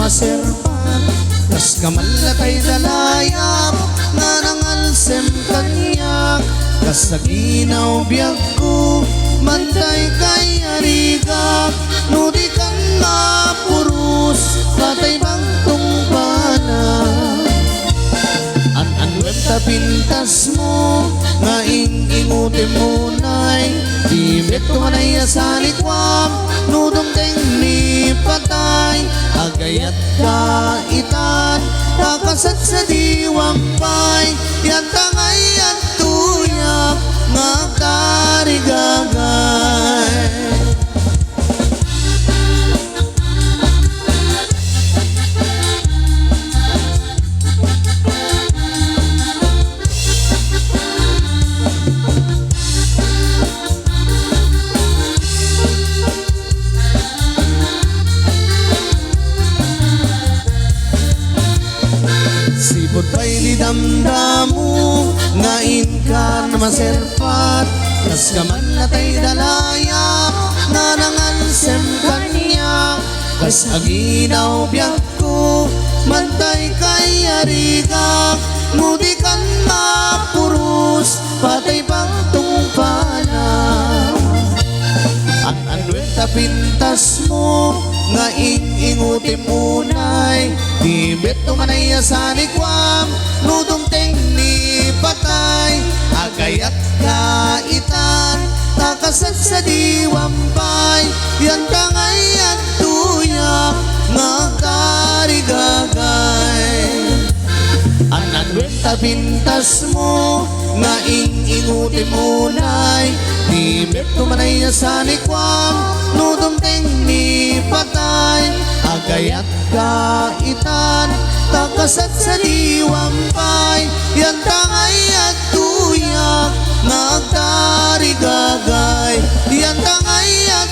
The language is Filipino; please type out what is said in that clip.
maserpan kas kamalatay dalayap nga nangalsem kanyak kas sa ginaw biyag ko mantay kay arigak nudi kan mapurus patay bangtong pana an-anwem ta pintas mo nga ing-ingutin mo nay di beto manay asalikwam nudong teng ni patay agayat kaitan takasat sa diwampay yan tangay at tuyak nga karigagay sibot pa'y di damdamu ngain ka na maserpat kas kaman natay dalayap na nangansem kanya kas aginaw biyak ko mantay kay arigak ngudi kan mapurus patay bangtong pana an-anwem ta pintas mo nga ing-ingutin munay di beto manay asanikwam nudong teng ni patay agayat kaitan takasat sa diwampay yan tangay at tuyak nga karigagay an-anwem ta pintas mo nga ing-ingutin munay di beto manay asanikwam nudong teng ni patay agayat kaitan takasat sa diwampay yan tangay at tuyak nga karigagay yan tangay at